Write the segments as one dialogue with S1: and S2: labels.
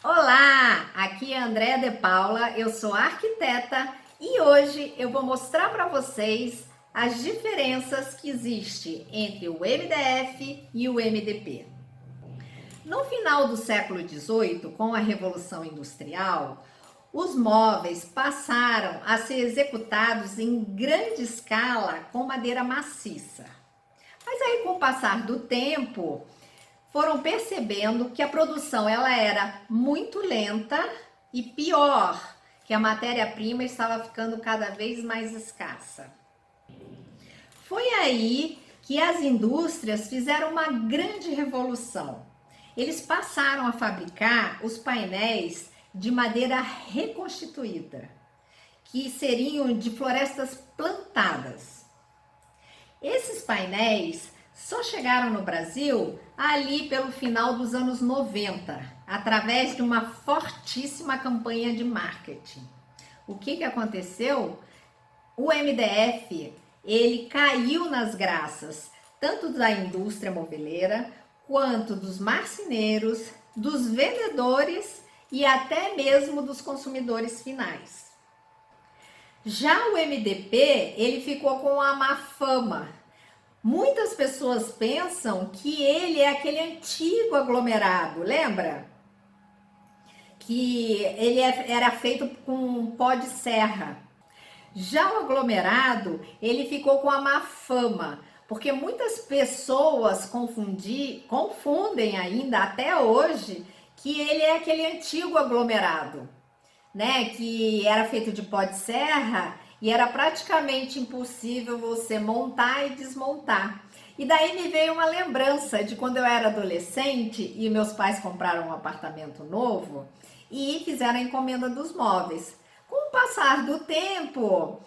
S1: Olá, aqui é Andréa de Paula, eu sou arquiteta e hoje eu vou mostrar para vocês as diferenças que existem entre o MDF e o MDP. No final do século XVIII, com a Revolução Industrial, os móveis passaram a ser executados em grande escala com madeira maciça. Mas aí, com o passar do tempo, foram percebendo que a produção ela era muito lenta e pior, que a matéria-prima estava ficando cada vez mais escassa. Foi aí que as indústrias fizeram uma grande revolução. Eles passaram a fabricar os painéis de madeira reconstituída, que seriam de florestas plantadas. Esses painéis só chegaram no Brasil ali pelo final dos anos 90, através de uma fortíssima campanha de marketing. O que aconteceu? O MDF, ele caiu nas graças, tanto da indústria moveleira, quanto dos marceneiros, dos vendedores e até mesmo dos consumidores finais. Já o MDP, ele ficou com a má fama. Muitas pessoas pensam que ele é aquele antigo aglomerado, lembra? Que ele era feito com pó de serra. Já o aglomerado, ele ficou com a má fama, porque muitas pessoas confundem ainda até hoje que ele é aquele antigo aglomerado, né? Que era feito de pó de serra e era praticamente impossível você montar e desmontar. E daí me veio uma lembrança de quando eu era adolescente e meus pais compraram um apartamento novo e fizeram a encomenda dos móveis. Com o passar do tempo,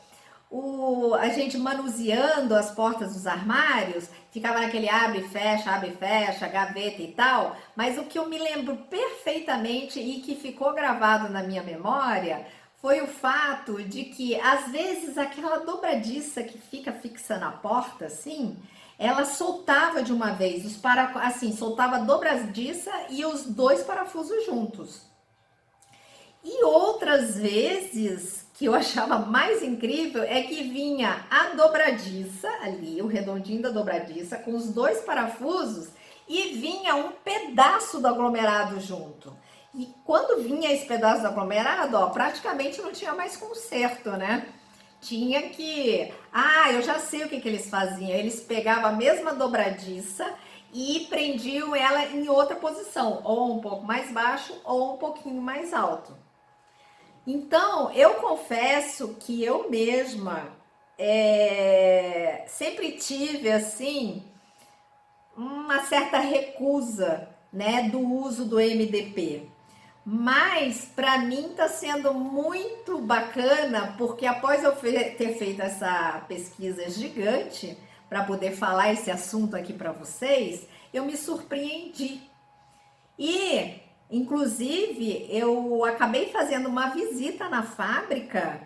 S1: a gente manuseando as portas dos armários, ficava naquele abre e fecha, gaveta e tal, mas o que eu me lembro perfeitamente e que ficou gravado na minha memória foi o fato de que, às vezes, aquela dobradiça que fica fixa na porta, assim, ela soltava de uma vez, assim, soltava a dobradiça e os dois parafusos juntos. E outras vezes, que eu achava mais incrível, é que vinha a dobradiça ali, o redondinho da dobradiça, com os dois parafusos, e vinha um pedaço do aglomerado junto. E quando vinha esse pedaço do aglomerado, ó, praticamente não tinha mais conserto, né? Tinha que... Ah, eu já sei o que eles faziam. Eles pegavam a mesma dobradiça e prendiam ela em outra posição, ou um pouco mais baixo, ou um pouquinho mais alto. Então, eu confesso que eu mesma sempre tive, assim, uma certa recusa, né, do uso do MDP. Mas, para mim, está sendo muito bacana, porque após eu ter feito essa pesquisa gigante, para poder falar esse assunto aqui para vocês, eu me surpreendi. E, inclusive, eu acabei fazendo uma visita na fábrica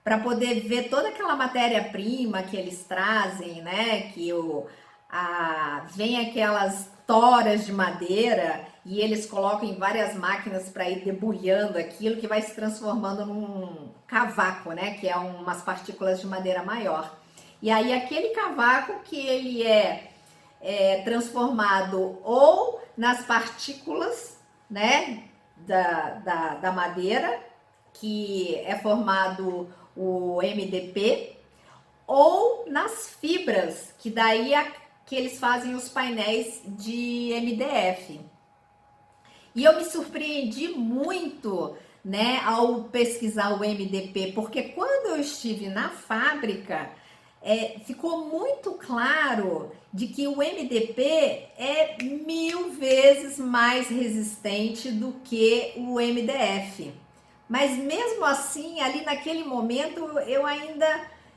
S1: para poder ver toda aquela matéria-prima que eles trazem, né? Vem aquelas toras de madeira e eles colocam em várias máquinas para ir debulhando aquilo que vai se transformando num cavaco, né? Que é umas partículas de madeira maior. E aí aquele cavaco que ele é transformado ou nas partículas, né, da madeira, que é formado o MDP, ou nas fibras, que daí que eles fazem os painéis de MDF. E eu me surpreendi muito, né, ao pesquisar o MDP, porque quando eu estive na fábrica, ficou muito claro de que o MDP é 1000 vezes mais resistente do que o MDF. Mas mesmo assim, ali naquele momento,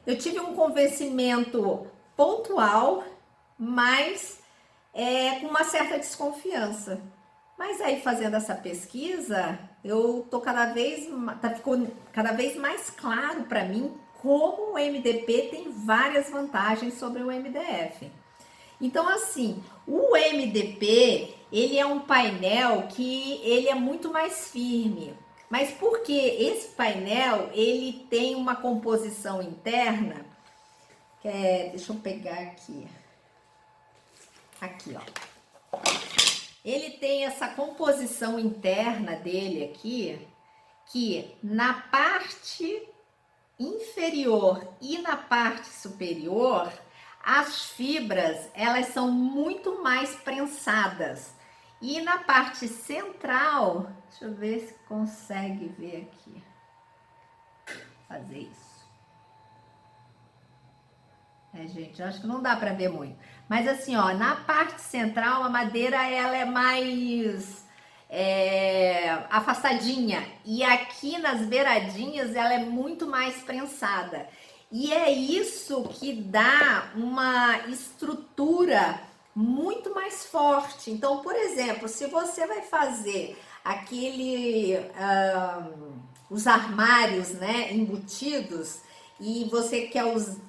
S1: eu tive um convencimento pontual, mas com uma certa desconfiança. Mas aí, fazendo essa pesquisa, ficou cada vez mais claro para mim como o MDP tem várias vantagens sobre o MDF. Então, assim, o MDP, ele é um painel que ele é muito mais firme. Mas porque esse painel, ele tem uma composição interna, que é, deixa eu pegar aqui. Aqui, ó. Ele tem essa composição interna dele aqui, que na parte inferior e na parte superior, as fibras, elas são muito mais prensadas. E na parte central, deixa eu ver se consegue ver aqui. Fazer isso. Gente, eu acho que não dá para ver muito. Mas assim, ó, na parte central, a madeira, ela é mais afastadinha. E aqui nas beiradinhas, ela é muito mais prensada. E é isso que dá uma estrutura muito mais forte. Então, por exemplo, se você vai fazer os armários, né, embutidos, e você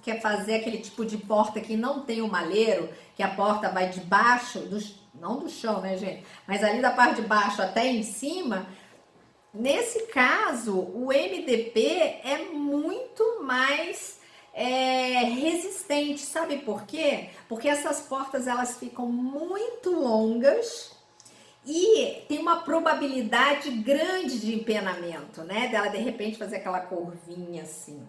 S1: quer fazer aquele tipo de porta que não tem o malheiro, que a porta vai debaixo, não do chão, né, gente? Mas ali da parte de baixo até em cima. Nesse caso, o MDP é muito mais resistente. Sabe por quê? Porque essas portas, elas ficam muito longas e tem uma probabilidade grande de empenamento, né? Dela, de repente, fazer aquela curvinha assim.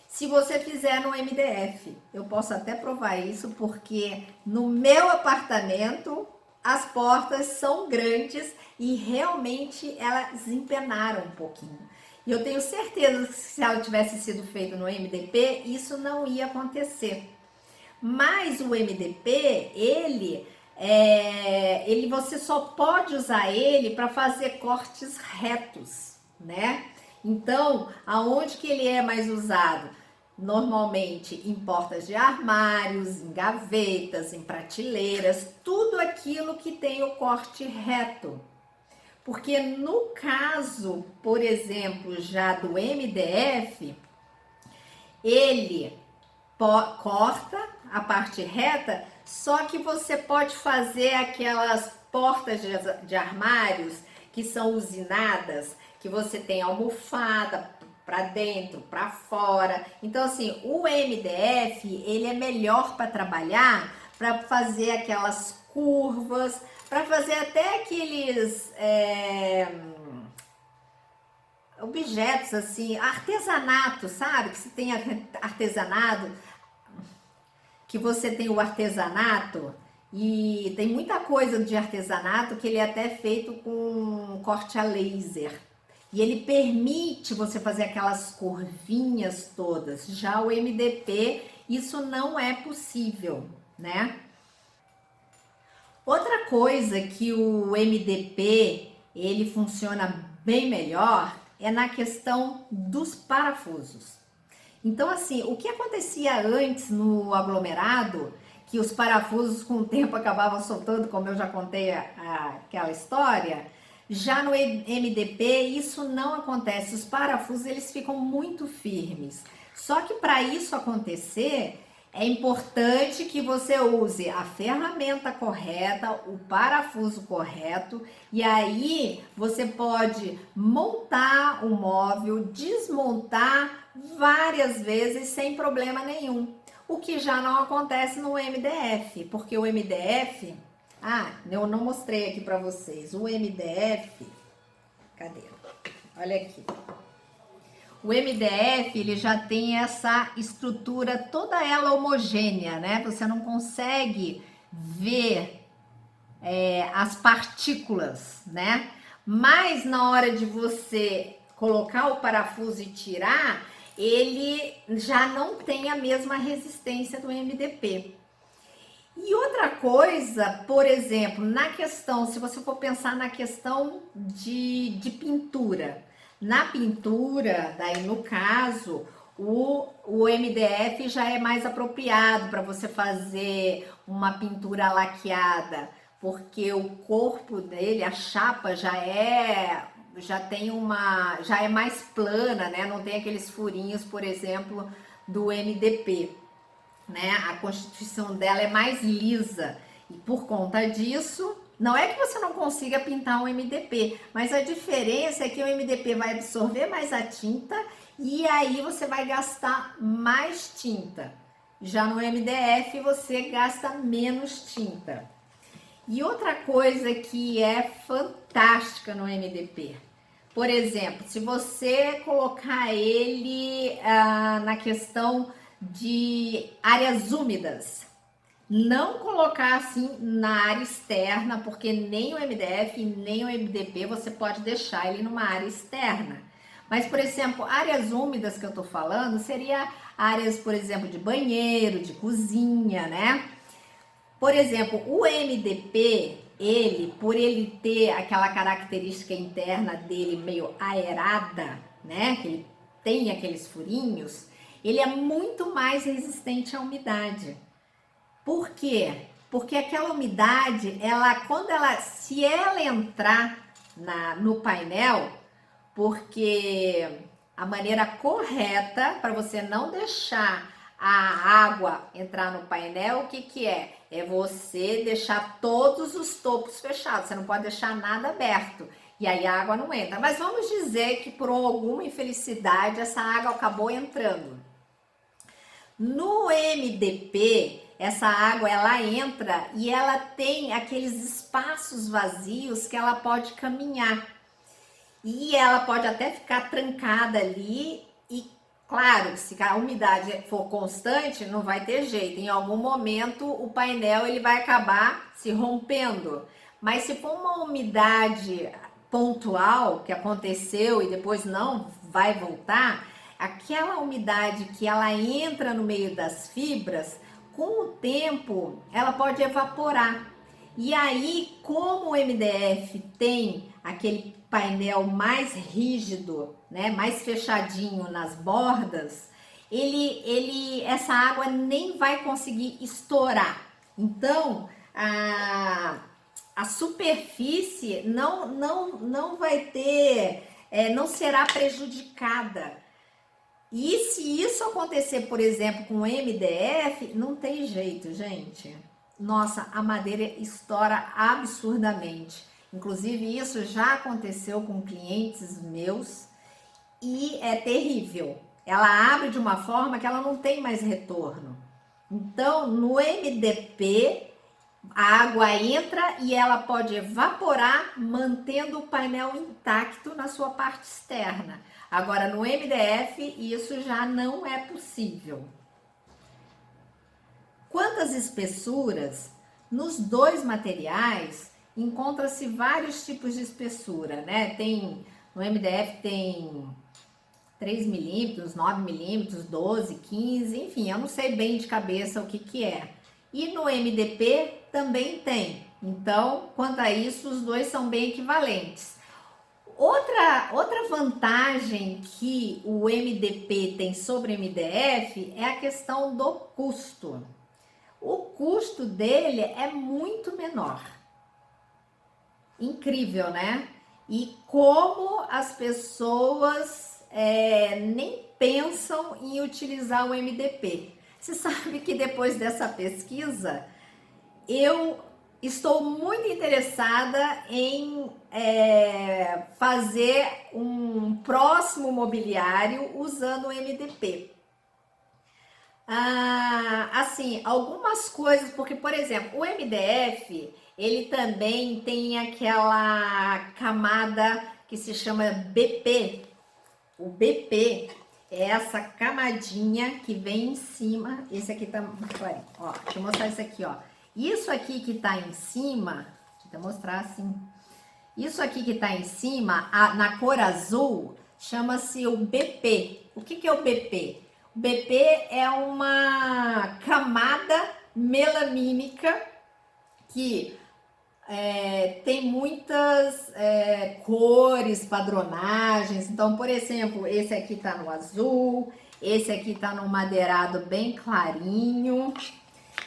S1: Se você fizer no MDF, eu posso até provar isso, porque no meu apartamento as portas são grandes e realmente elas empenaram um pouquinho. E eu tenho certeza que se ela tivesse sido feita no MDP, isso não ia acontecer. Mas o MDP, ele você só pode usar ele para fazer cortes retos, né? Então, aonde que ele é mais usado? Normalmente em portas de armários, em gavetas, em prateleiras, tudo aquilo que tem o corte reto. Porque no caso, por exemplo, já do MDF, ele corta a parte reta, só que você pode fazer aquelas portas de armários que são usinadas, que você tem almofada para dentro, para fora. Então, assim, o MDF, ele é melhor para trabalhar, para fazer aquelas curvas, para fazer até aqueles objetos assim, artesanato, sabe? Que você tem artesanato, que você tem o artesanato e tem muita coisa de artesanato que ele é até feito com corte a laser. E ele permite você fazer aquelas curvinhas todas. Já o MDP, isso não é possível, né? Outra coisa que o MDP, ele funciona bem melhor é na questão dos parafusos. Então, assim, o que acontecia antes no aglomerado, que os parafusos com o tempo acabavam soltando, como eu já contei aquela história, já no MDP isso não acontece. Os parafusos, eles ficam muito firmes. Só que para isso acontecer, é importante que você use a ferramenta correta, o parafuso correto, e aí você pode montar o móvel, desmontar várias vezes sem problema nenhum. O que já não acontece no MDF, porque o MDF, eu não mostrei aqui para vocês. O MDF, cadê? Olha aqui. O MDF, ele já tem essa estrutura toda ela homogênea, né? Você não consegue ver as partículas, né? Mas na hora de você colocar o parafuso e tirar, ele já não tem a mesma resistência do MDP. E outra coisa, por exemplo, na questão, se você for pensar na questão de pintura, na pintura, daí no caso, o MDF já é mais apropriado para você fazer uma pintura laqueada, porque o corpo dele, a chapa já é mais plana, né? Não tem aqueles furinhos, por exemplo, do MDP, né? A constituição dela é mais lisa e por conta disso, Não é que você não consiga pintar um MDP, mas a diferença é que o MDP vai absorver mais a tinta e aí você vai gastar mais tinta. Já no MDF você gasta menos tinta. E outra coisa que é fantástica no MDP, por exemplo, se você colocar ele na questão de áreas úmidas, não colocar assim na área externa, porque nem o MDF nem o MDP você pode deixar ele numa área externa. Mas, por exemplo, áreas úmidas que eu tô falando seria áreas, por exemplo, de banheiro, de cozinha, né? Por exemplo, o MDP, por ele ter aquela característica interna dele meio aerada, né? Que ele tem aqueles furinhos, ele é muito mais resistente à umidade. Por quê? Porque aquela umidade, se ela entrar no painel, porque a maneira correta para você não deixar a água entrar no painel, o que que é? É você deixar todos os topos fechados, você não pode deixar nada aberto. E aí a água não entra. Mas vamos dizer que por alguma infelicidade essa água acabou entrando. No MDP, essa água ela entra e ela tem aqueles espaços vazios que ela pode caminhar. E ela pode até ficar trancada ali e, claro, se a umidade for constante, não vai ter jeito. Em algum momento o painel ele vai acabar se rompendo. Mas se for uma umidade pontual que aconteceu e depois não vai voltar, aquela umidade que ela entra no meio das fibras, com o tempo ela pode evaporar. E aí, como o MDF tem aquele painel mais rígido, né, mais fechadinho nas bordas, essa água nem vai conseguir estourar. Então, a superfície não vai ter, não será prejudicada. E se isso acontecer, por exemplo, com o MDF, não tem jeito, gente. Nossa, a madeira estoura absurdamente. Inclusive, isso já aconteceu com clientes meus e é terrível. Ela abre de uma forma que ela não tem mais retorno. Então, no MDP, a água entra e ela pode evaporar, mantendo o painel intacto na sua parte externa. Agora, no MDF, isso já não é possível. Quanto às espessuras, nos dois materiais encontra-se vários tipos de espessura, né? No MDF tem 3 milímetros, 9 milímetros, 12, 15, enfim, eu não sei bem de cabeça o que que é. E no MDP também tem. Então, quanto a isso, os dois são bem equivalentes. Outra vantagem que o MDP tem sobre o MDF é a questão do custo. O custo dele é muito menor. Incrível, né? E como as pessoas nem pensam em utilizar o MDP. Você sabe que depois dessa pesquisa, eu estou muito interessada em fazer um próximo mobiliário usando o MDP. Assim, algumas coisas, porque, por exemplo, o MDF, ele também tem aquela camada que se chama BP. O BP é essa camadinha que vem em cima. Esse aqui tá muito clarinho. Ó, deixa eu mostrar isso aqui, ó. Isso aqui que tá em cima, deixa eu mostrar assim. Isso aqui que tá em cima, na cor azul, chama-se o BP. O que que é o BP? O BP é uma camada melamínica que tem muitas cores, padronagens. Então, por exemplo, esse aqui tá no azul, esse aqui tá no madeirado bem clarinho,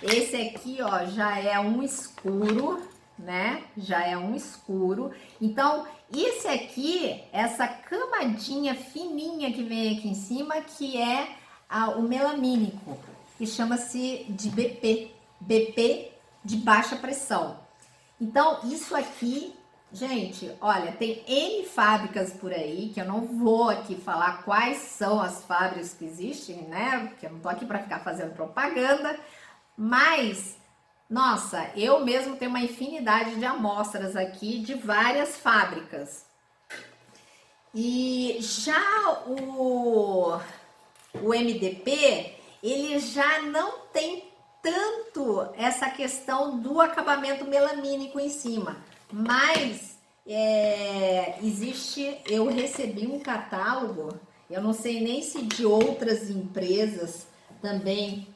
S1: esse aqui, ó, já é um escuro, né? Já é um escuro. Então, esse aqui, essa camadinha fininha que vem aqui em cima, que é o melamínico, que chama-se de BP, BP de baixa pressão. Então, isso aqui, gente, olha, tem N fábricas por aí, que eu não vou aqui falar quais são as fábricas que existem, né? Porque eu não tô aqui para ficar fazendo propaganda, mas, nossa, eu mesmo tenho uma infinidade de amostras aqui de várias fábricas. E já o MDP, ele já não tem tanto essa questão do acabamento melamínico em cima, mas existe, eu recebi um catálogo, eu não sei nem se de outras empresas também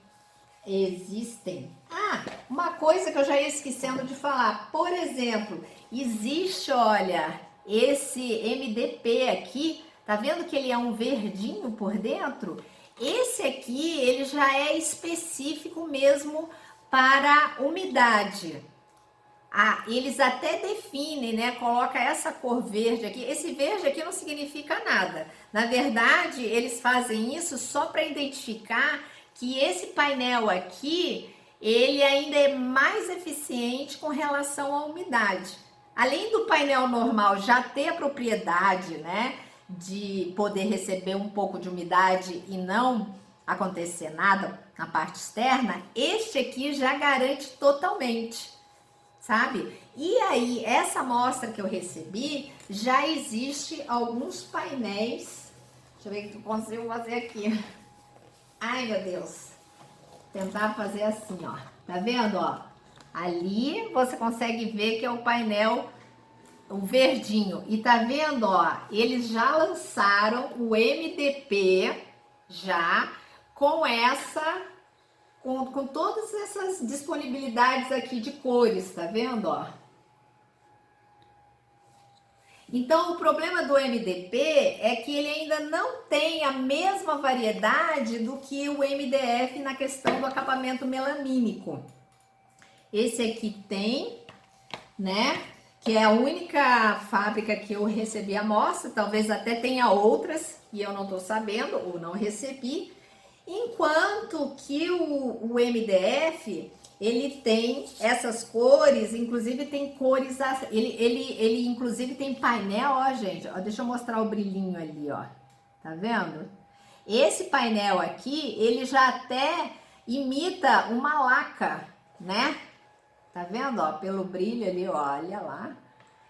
S1: existem. Ah, uma coisa que eu já ia esquecendo de falar, por exemplo, existe, olha, esse MDP aqui, tá vendo que ele é um verdinho por dentro? Esse aqui, ele já é específico mesmo para umidade. Ah, eles até definem, né? Coloca essa cor verde aqui. Esse verde aqui não significa nada. Na verdade, eles fazem isso só para identificar que esse painel aqui, ele ainda é mais eficiente com relação à umidade. Além do painel normal já ter a propriedade, né, de poder receber um pouco de umidade e não acontecer nada na parte externa, este aqui já garante totalmente, sabe? E aí, essa amostra que eu recebi, já existe alguns painéis. Deixa eu ver o que eu consigo fazer aqui. Ai, meu Deus. Tentar fazer assim, ó. Tá vendo, ó? Ali você consegue ver que é o painel, o verdinho. E tá vendo, ó? Eles já lançaram o MDP já com essa com todas essas disponibilidades aqui de cores, tá vendo, ó? Então, o problema do MDP é que ele ainda não tem a mesma variedade do que o MDF na questão do acabamento melamínico. Esse aqui tem, né? Que é a única fábrica que eu recebi a amostra, talvez até tenha outras e eu não tô sabendo ou não recebi. Enquanto que o MDF, ele tem essas cores, inclusive tem cores, ele inclusive tem painel, ó gente, ó, deixa eu mostrar o brilhinho ali, ó, tá vendo? Esse painel aqui, ele já até imita uma laca, né? Tá vendo, ó, pelo brilho ali, ó, olha lá.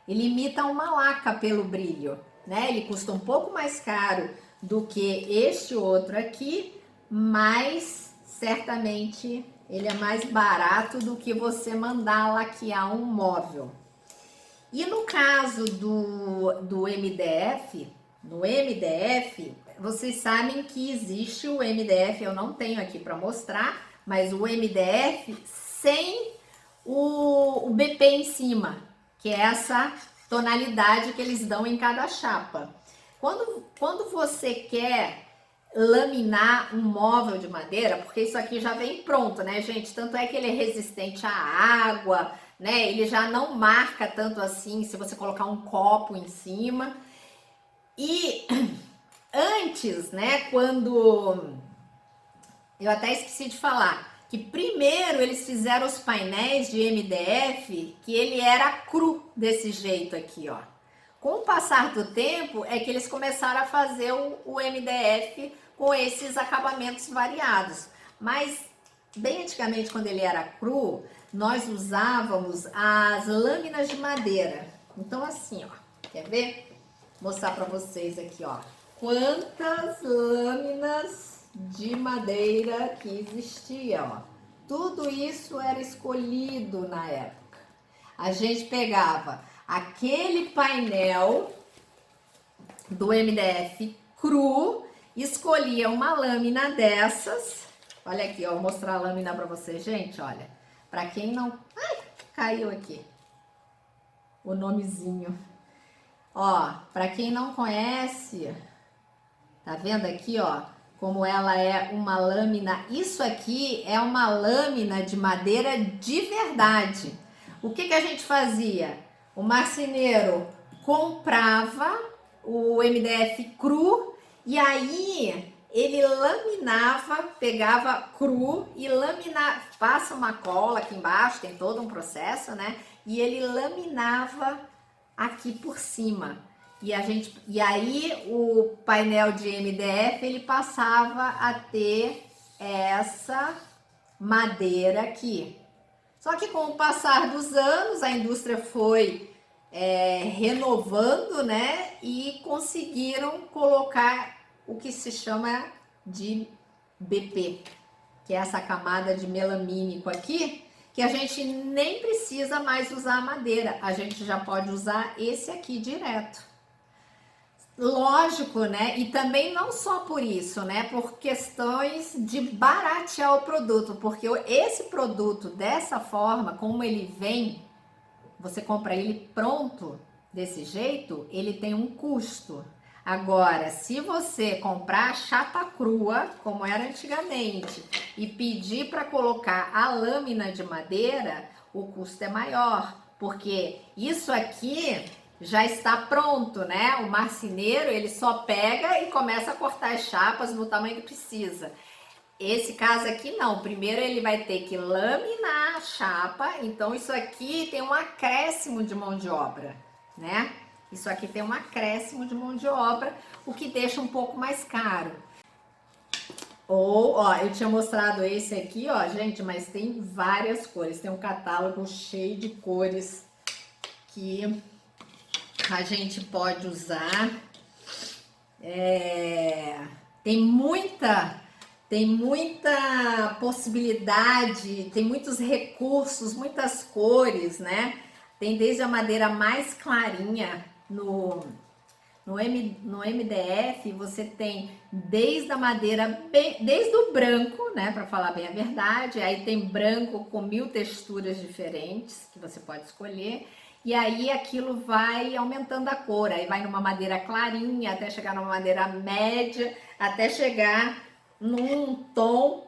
S1: Ele imita uma laca pelo brilho, né? Ele custa um pouco mais caro do que este outro aqui, mas certamente ele é mais barato do que você mandar laquear um móvel. E no caso do MDF, no MDF, vocês sabem que existe o MDF, eu não tenho aqui para mostrar, mas o MDF sem o BP em cima, que é essa tonalidade que eles dão em cada chapa. Quando você quer laminar um móvel de madeira, porque isso aqui já vem pronto, né, gente? Tanto é que ele é resistente à água, né? Ele já não marca tanto assim se você colocar um copo em cima. E antes, né, quando eu até esqueci de falar que primeiro eles fizeram os painéis de MDF que ele era cru desse jeito aqui, ó. Com o passar do tempo é que eles começaram a fazer o MDF com esses acabamentos variados. Mas bem antigamente, quando ele era cru, nós usávamos as lâminas de madeira. Então assim, ó, quer ver? Vou mostrar para vocês aqui, ó. Quantas lâminas de madeira que existia, ó. Tudo isso era escolhido na época. A gente pegava aquele painel do MDF cru, escolhia uma lâmina dessas. Olha aqui, ó, vou mostrar a lâmina para vocês, gente, olha. Para quem não... Ai, caiu aqui o nomezinho. Ó, para quem não conhece, tá vendo aqui, ó, como ela é uma lâmina. Isso aqui é uma lâmina de madeira de verdade. O que a gente fazia? O marceneiro comprava o MDF cru e aí ele laminava, pegava cru e laminava, passa uma cola aqui embaixo, tem todo um processo, né? e ele laminava aqui por cima. E aí o painel de MDF ele passava a ter essa madeira aqui. Só que com o passar dos anos a indústria foi renovando, né? E conseguiram colocar o que se chama de BP, que é essa camada de melamínico aqui, que a gente nem precisa mais usar a madeira, a gente já pode usar esse aqui direto. Lógico, né? E também não só por isso, né? Por questões de baratear o produto, porque esse produto dessa forma, como ele vem, você compra ele pronto desse jeito, ele tem um custo. Agora, se você comprar chapa crua, como era antigamente, e pedir para colocar a lâmina de madeira, o custo é maior, porque isso aqui já está pronto, né? O marceneiro, ele só pega e começa a cortar as chapas no tamanho que precisa. Esse caso aqui não, primeiro ele vai ter que laminar a chapa, então isso aqui tem um acréscimo de mão de obra, né? Isso aqui tem um acréscimo de mão de obra, o que deixa um pouco mais caro. Ou, ó, eu tinha mostrado esse aqui, ó, gente, mas tem várias cores, tem um catálogo cheio de cores que a gente pode usar. Tem muita possibilidade, tem muitos recursos, muitas cores, né? Tem desde a madeira mais clarinha no MDF, você tem desde a madeira, desde o branco, né? Para falar bem a verdade, aí tem branco com 1000 texturas diferentes que você pode escolher. E aí aquilo vai aumentando a cor, aí vai numa madeira clarinha, até chegar numa madeira média, até chegar num tom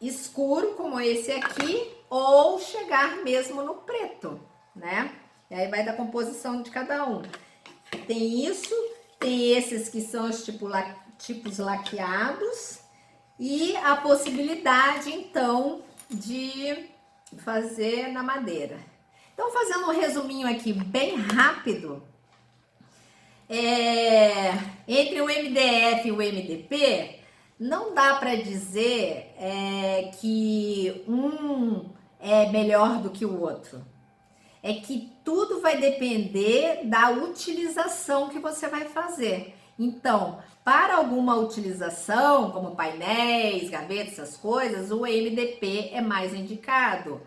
S1: escuro como esse aqui, ou chegar mesmo no preto, né? E aí vai da composição de cada um. Tem isso, tem esses que são os tipos laqueados, e a possibilidade entre de fazer na madeira. Então, fazendo um resuminho aqui bem rápido, entre o MDF e o MDP, não dá para dizer que um é melhor do que o outro. É que tudo vai depender da utilização que você vai fazer. Então, para alguma utilização, como painéis, gavetas, essas coisas, o MDP é mais indicado.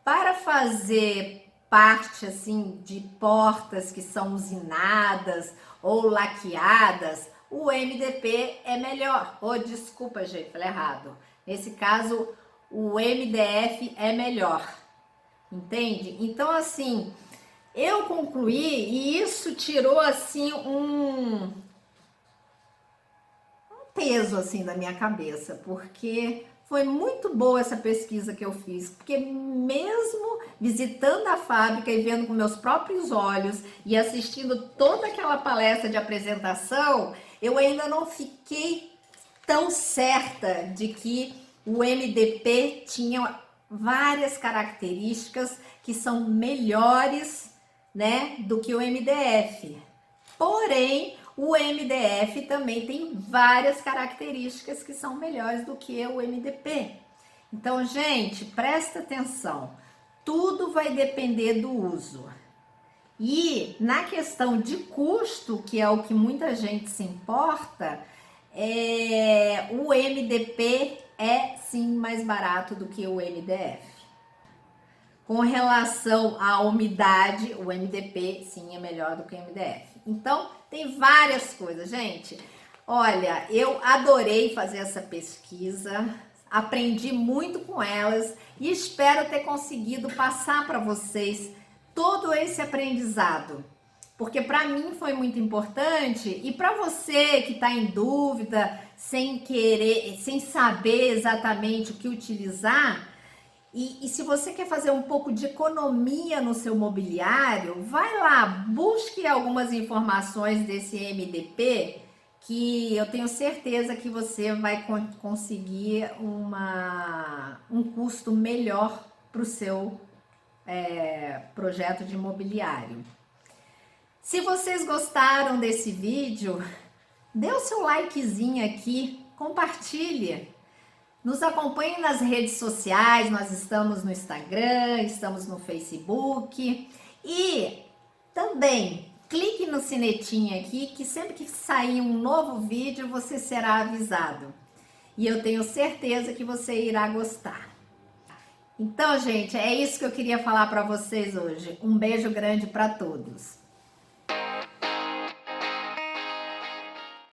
S1: Para fazer parte assim de portas que são usinadas ou laqueadas, o MDP é melhor. Oh, desculpa, gente, falei errado. Nesse caso, o MDF é melhor. Entende? Então, assim, eu concluí e isso tirou assim um peso assim da minha cabeça, porque foi muito boa essa pesquisa que eu fiz, porque mesmo visitando a fábrica e vendo com meus próprios olhos e assistindo toda aquela palestra de apresentação, eu ainda não fiquei tão certa de que o MDP tinha várias características que são melhores, né, do que o MDF. Porém, o MDF também tem várias características que são melhores do que o MDP. Então, gente, presta atenção. Tudo vai depender do uso. E na questão de custo, que é o que muita gente se importa, o MDP é sim mais barato do que o MDF. Com relação à umidade, o MDP sim é melhor do que o MDF. Então, tem várias coisas, gente. Olha, eu adorei fazer essa pesquisa, aprendi muito com elas e espero ter conseguido passar para vocês todo esse aprendizado. Porque para mim foi muito importante e para você que está em dúvida, sem querer, sem saber exatamente o que utilizar, e se você quer fazer um pouco de economia no seu mobiliário, vai lá, busque algumas informações desse MDP, que eu tenho certeza que você vai conseguir um custo melhor para o seu projeto de imobiliário. Se vocês gostaram desse vídeo, dê o seu likezinho aqui, compartilhe. Nos acompanhe nas redes sociais, nós estamos no Instagram, estamos no Facebook e também clique no sinetinho aqui que sempre que sair um novo vídeo você será avisado. E eu tenho certeza que você irá gostar. Então, gente, é isso que eu queria falar para vocês hoje. Um beijo grande para todos.